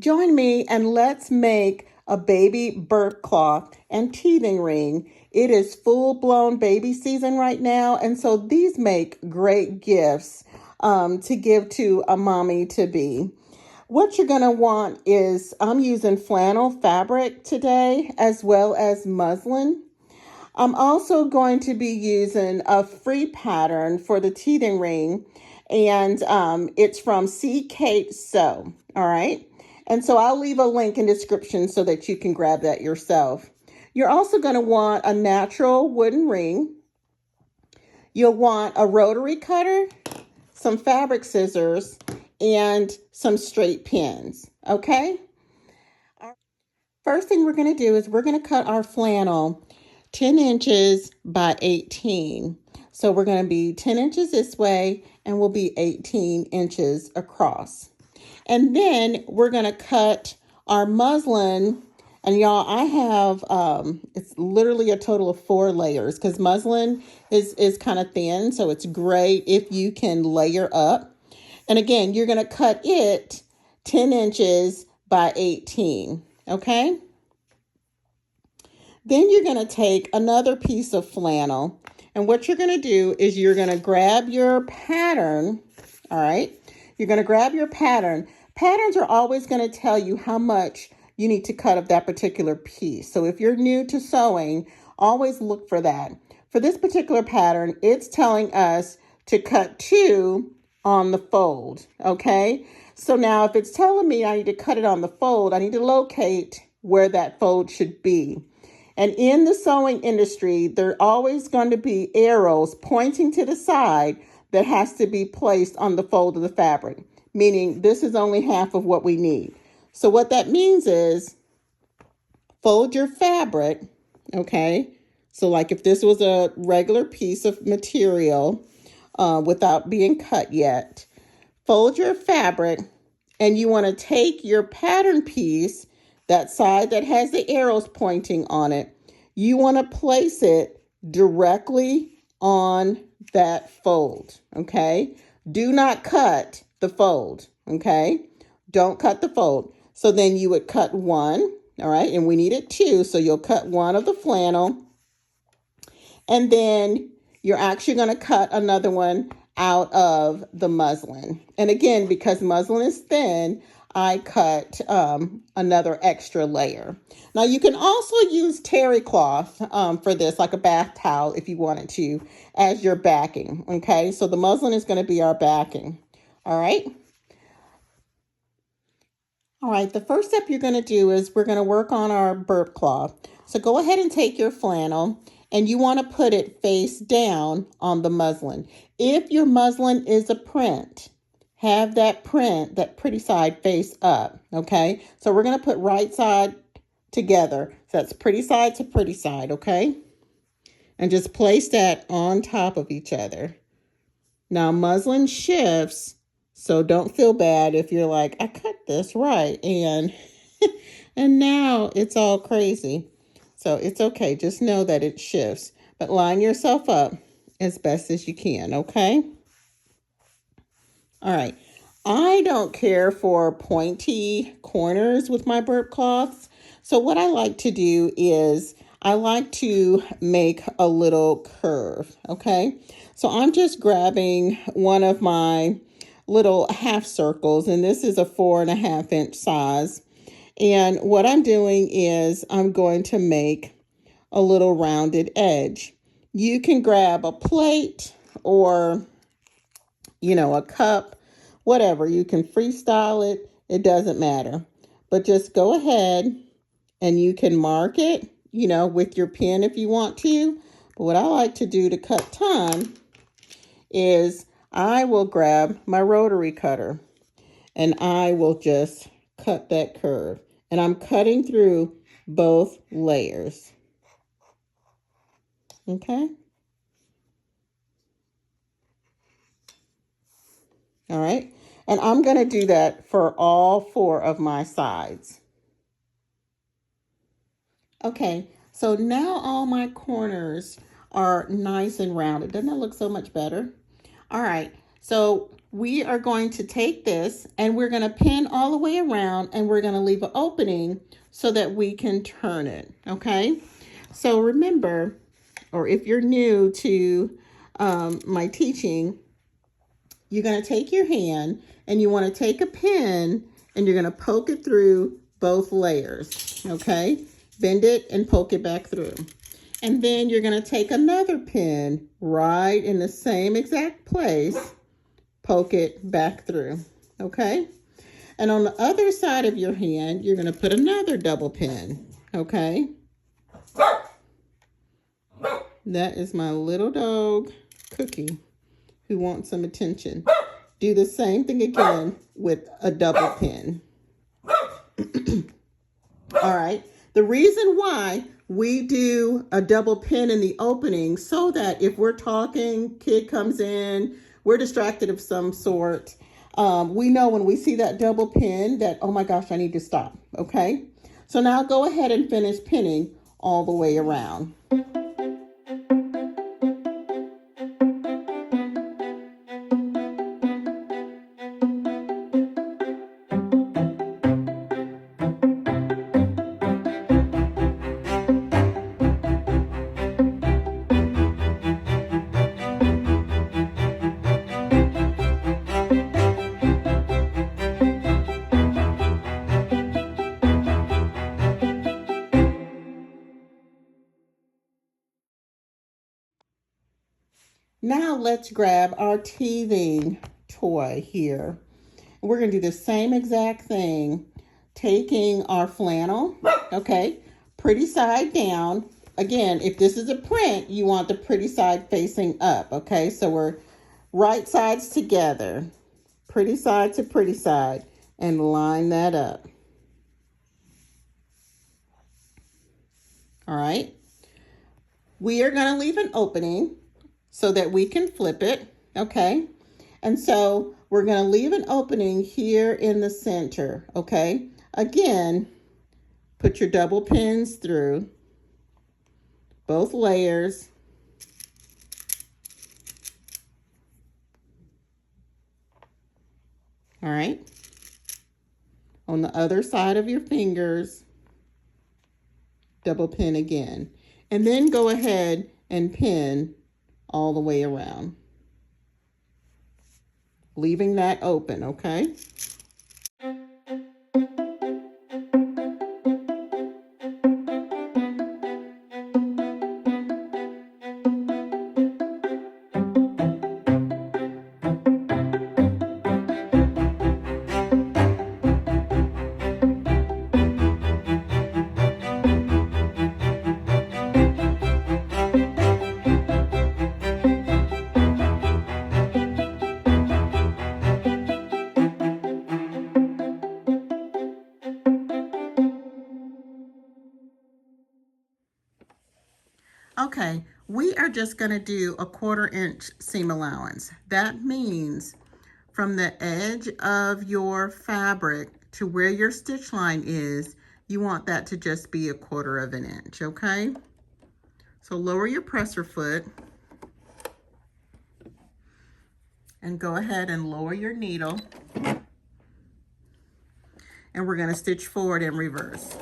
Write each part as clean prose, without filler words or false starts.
Join me and let's make a baby burp cloth and teething ring. It is full-blown baby season right now, and so these make great gifts to give to a mommy-to-be. What you're going to want is, I'm using flannel fabric today as well as muslin. I'm also going to be using a free pattern for the teething ring, and it's from C. Kate Sew, all right? And so I'll leave a link in the description so that you can grab that yourself. You're also going to want a natural wooden ring. You'll want a rotary cutter, some fabric scissors, and some straight pins, okay? First thing we're going to do is we're going to cut our flannel 10 inches by 18. So we're going to be 10 inches this way and we'll be 18 inches across. And then we're going to cut our muslin. And y'all, I have, it's literally a total of 4 layers because muslin is kind of thin. So it's great if you can layer up. And again, you're going to cut it 10 inches by 18. Okay? Then you're going to take another piece of flannel, and what you're going to do is you're going to grab your pattern, all right? You're going to grab your pattern. Patterns are always going to tell you how much you need to cut of that particular piece. So if you're new to sewing, always look for that. For this particular pattern, it's telling us to cut 2 on the fold, okay? So now if it's telling me I need to cut it on the fold, I need to locate where that fold should be. And in the sewing industry, there are always going to be arrows pointing to the side that has to be placed on the fold of the fabric, meaning this is only half of what we need. So what that means is fold your fabric, okay? So like if this was a regular piece of material without being cut yet, fold your fabric, and you want to take your pattern piece, that side that has the arrows pointing on it, you want to place it directly on that fold, okay? Do not cut the fold, okay? Don't cut the fold. So then you would cut 1, all right? And we needed 2, so you'll cut 1 of the flannel. And then you're actually going to cut another one out of the muslin. And again, because muslin is thin, I cut another extra layer. Now you can also use terry cloth for this, like a bath towel if you wanted to, as your backing, okay? So the muslin is going to be our backing, all right? All right, the first step you're going to do is we're going to work on our burp cloth. So go ahead and take your flannel, and you want to put it face down on the muslin. If your muslin is a print, have that print, that pretty side, face up, okay? So we're going to put right side together. So that's pretty side to pretty side, okay? And just place that on top of each other. Now, muslin shifts, so don't feel bad if you're like, I cut this right, and now it's all crazy. So it's okay. Just know that it shifts. But line yourself up as best as you can, okay? All right. I don't care for pointy corners with my burp cloths. So what I like to do is I like to make a little curve, okay? So I'm just grabbing one of my little half circles, and this is a 4.5 inch size. And what I'm doing is I'm going to make a little rounded edge. You can grab a plate or, a cup, whatever. You can freestyle it. It doesn't matter. But just go ahead and you can mark it, with your pen if you want to. But what I like to do to cut time is I will grab my rotary cutter and I will just cut that curve. And I'm cutting through both layers. Okay? All right. And I'm going to do that for all 4 of my sides. Okay. So now all my corners are nice and rounded. Doesn't that look so much better? All right. So we are going to take this and we're going to pin all the way around, and we're going to leave an opening so that we can turn it, okay? So remember, or if you're new to my teaching, you're going to take your hand and you want to take a pin and you're going to poke it through both layers, okay? Bend it and poke it back through. And then you're going to take another pin right in the same exact place, poke it back through, okay? And on the other side of your hand, you're going to put another double pin, okay? That is my little dog, Cookie, who wants some attention. Do the same thing again with a double pin. All right. The reason why we do a double pin in the opening, so that if we're talking, kid comes in, we're distracted of some sort, we know when we see that double pin that, oh my gosh, I need to stop. Okay. So now go ahead and finish pinning all the way around. Now let's grab our teething toy here. We're going to do the same exact thing, taking our flannel, okay, pretty side down. Again, if this is a print, you want the pretty side facing up, okay? So we're right sides together, pretty side to pretty side, and line that up. All right. We are going to leave an opening so that we can flip it, okay? And so we're going to leave an opening here in the center, okay? Again, put your double pins through both layers. All right? On the other side of your fingers, double pin again. And then go ahead and pin all the way around, leaving that open, okay? Okay, we are just going to do a 1/4 inch seam allowance. That means from the edge of your fabric to where your stitch line is, you want that to just be a 1/4 of an inch, okay? So lower your presser foot and go ahead and lower your needle. And we're going to stitch forward and reverse.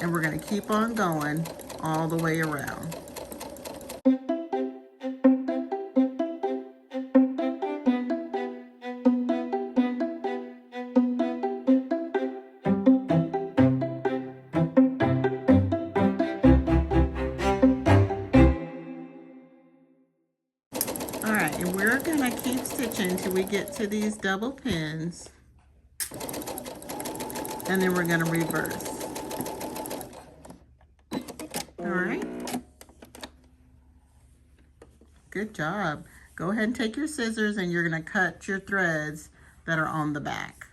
And we're going to keep on going all the way around. All right, and we're going to keep stitching till we get to these double pins. And then we're going to reverse. All right. Good job. Go ahead and take your scissors and you're going to cut your threads that are on the back.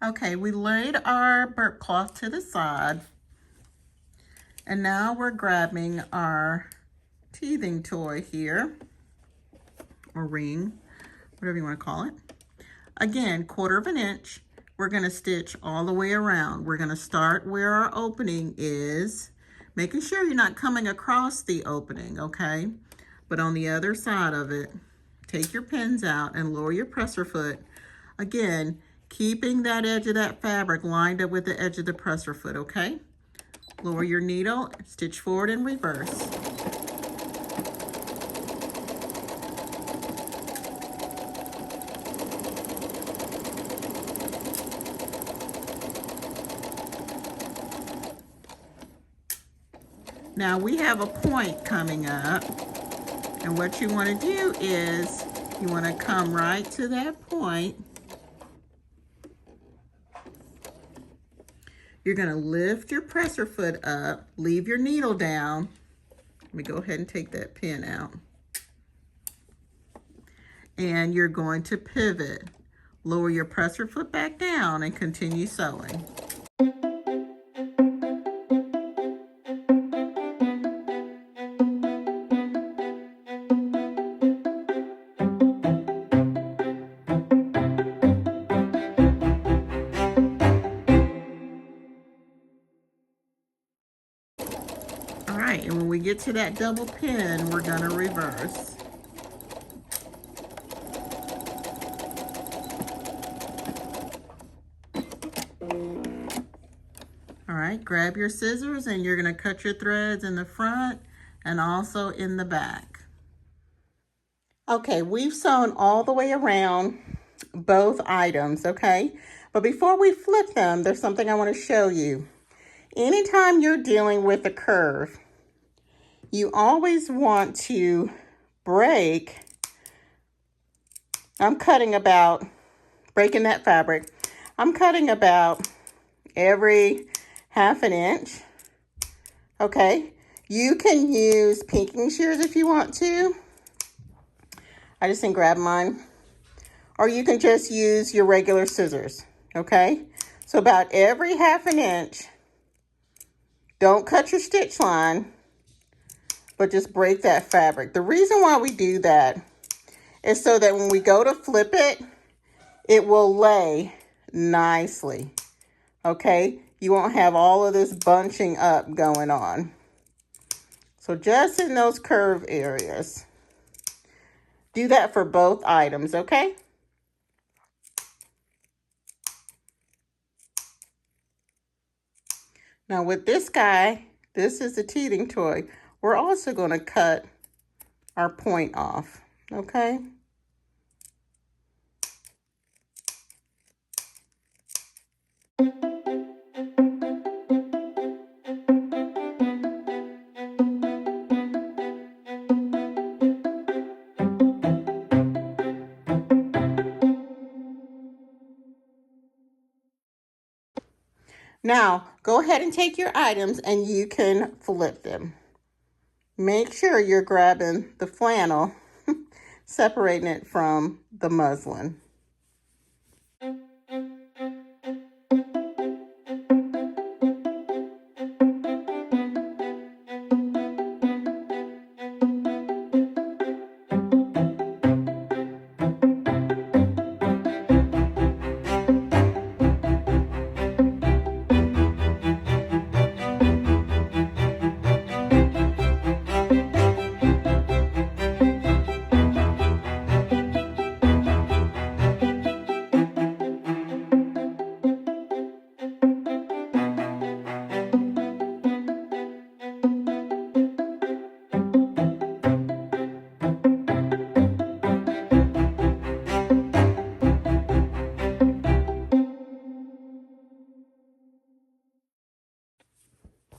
Okay, we laid our burp cloth to the side. And now we're grabbing our teething toy here, or ring, whatever you want to call it. Again, 1/4 of an inch. We're going to stitch all the way around. We're going to start where our opening is, making sure you're not coming across the opening, okay? but on the other side of it, take your pins out and lower your presser foot. Again, keeping that edge of that fabric lined up with the edge of the presser foot, okay? Lower your needle, stitch forward and reverse. Now we have a point coming up, and what you want to do is you want to come right to that point. You're going to lift your presser foot up, leave your needle down. Let me go ahead and take that pin out. And you're going to pivot. Lower your presser foot back down and continue sewing. All right, and when we get to that double pin, we're going to reverse. All right, grab your scissors and you're going to cut your threads in the front and also in the back. Okay, we've sewn all the way around both items, okay? But before we flip them, there's something I want to show you. Anytime you're dealing with a curve, you always want to break. I'm cutting about, breaking that fabric, I'm cutting about every ½ inch, okay? You can use pinking shears if you want to. I just didn't grab mine. Or you can just use your regular scissors, okay? So about every ½ inch, don't cut your stitch line, but just break that fabric. The reason why we do that is so that when we go to flip it, it will lay nicely, okay? You won't have all of this bunching up going on. So just in those curve areas. Do that for both items, okay? Now with this guy, this is a teething toy. We're also going to cut our point off, okay? Now, go ahead and take your items and you can flip them. Make sure you're grabbing the flannel, separating it from the muslin.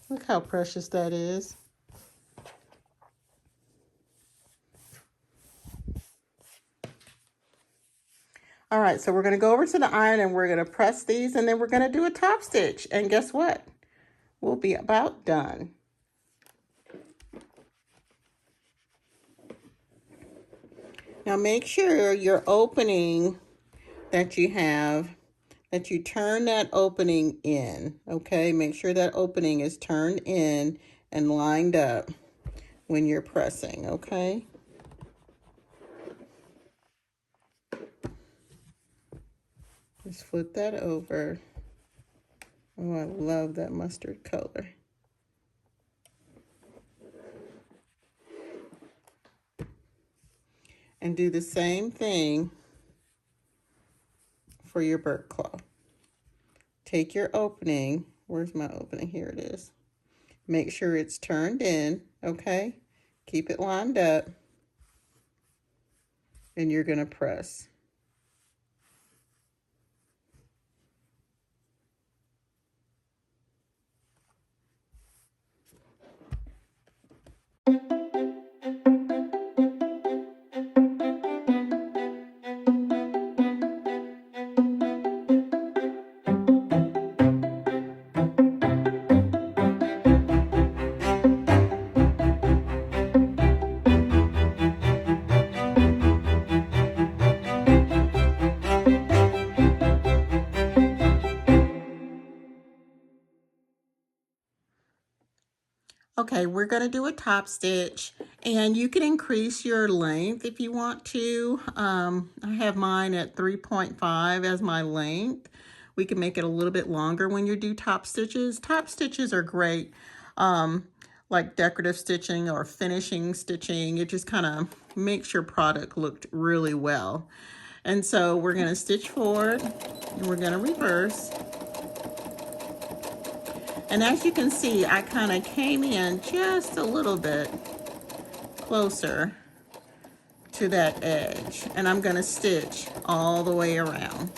Look how precious that is. All right, so we're going to go over to the iron and we're going to press these and then we're going to do a top stitch. And guess what? We'll be about done. Now make sure your opening that you have, that you turn that opening in, okay? Make sure that opening is turned in and lined up when you're pressing, okay? Just flip that over. Oh, I love that mustard color. And do the same thing for your burp cloth. Take your opening. Where's my opening? Here it is. Make sure it's turned in, okay? Keep it lined up. And you're going to press. Okay, we're going to do a top stitch, and you can increase your length if you want to. I have mine at 3.5 as my length. We can make it a little bit longer when you do top stitches. Top stitches are great, like decorative stitching or finishing stitching. It just kind of makes your product look really well. And so we're going to stitch forward, and we're going to reverse. And as you can see, I kind of came in just a little bit closer to that edge. And I'm going to stitch all the way around.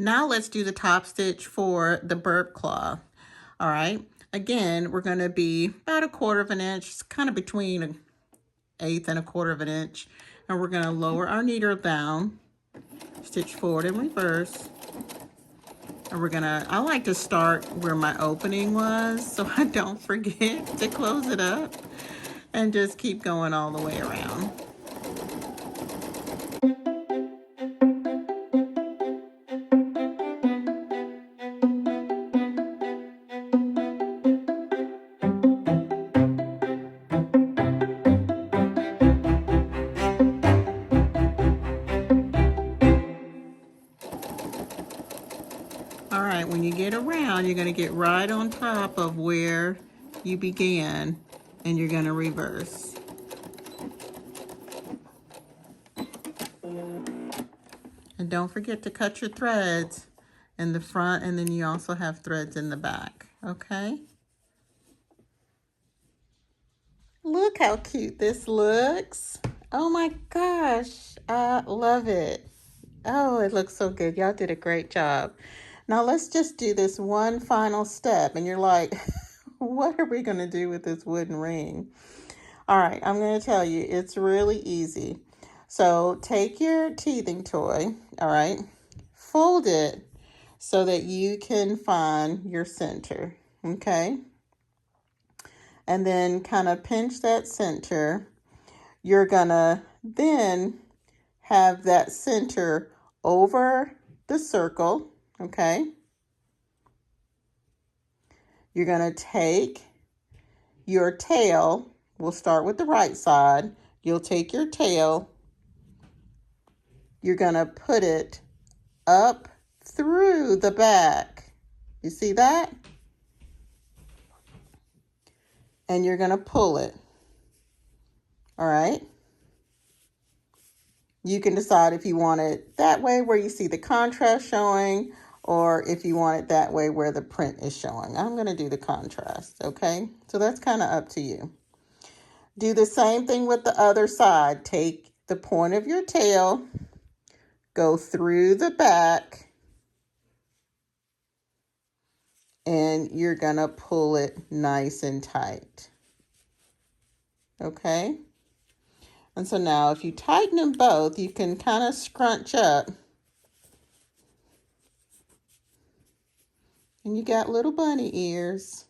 Now let's do the top stitch for the burp cloth. All right. Again, we're going to be about 1/4 of an inch, kind of between 1/8 and 1/4 of an inch. And we're going to lower our needle down, stitch forward and reverse. And we're going to, I like to start where my opening was so I don't forget to close it up, and just keep going all the way around. All right, when you get around, you're going to get right on top of where you began, and you're going to reverse. And don't forget to cut your threads in the front, and then you also have threads in the back, okay? Look how cute this looks. Oh my gosh, I love it. Oh, it looks so good. Y'all did a great job. Now let's just do this one final step. And you're like, what are we going to do with this wooden ring? All right, I'm going to tell you, it's really easy. So take your teething toy, all right, fold it so that you can find your center, okay? And then kind of pinch that center. You're going to then have that center over the circle, okay? You're going to take your tail. We'll start with the right side. You'll take your tail. You're going to put it up through the back. You see that? And you're going to pull it. All right? You can decide if you want it that way where you see the contrast showing, or if you want it that way where the print is showing. I'm going to do the contrast, okay? So that's kind of up to you. Do the same thing with the other side. Take the point of your tail, go through the back, and you're going to pull it nice and tight. Okay? And so now if you tighten them both, you can kind of scrunch up. And you got little bunny ears.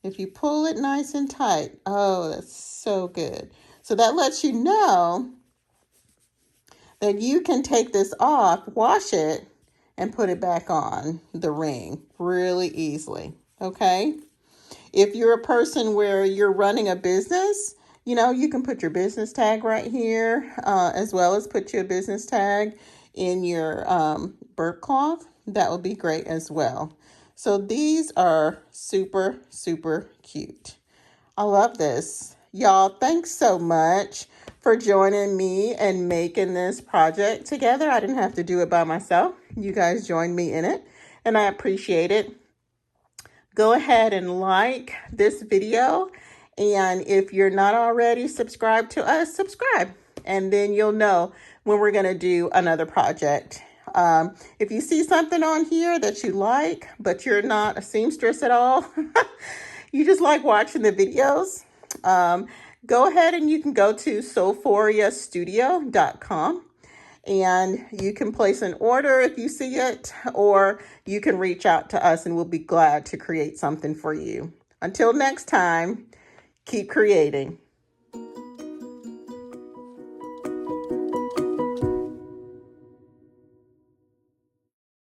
If you pull it nice and tight, oh, that's so good. So that lets you know that you can take this off, wash it, and put it back on the ring really easily, okay? If you're a person where you're running a business, you can put your business tag right here, as well as put your business tag in your burp cloth. That would be great as well. So these are super, super cute. I love this. Y'all, thanks so much for joining me and making this project together. I didn't have to do it by myself. You guys joined me in it, and I appreciate it. Go ahead and like this video. And if you're not already subscribed to us, subscribe. And then you'll know when we're going to do another project. If you see something on here that you like, but you're not a seamstress at all, you just like watching the videos, go ahead and you can go to soulphoriastudio.com. And you can place an order if you see it, or you can reach out to us and we'll be glad to create something for you. Until next time, keep creating.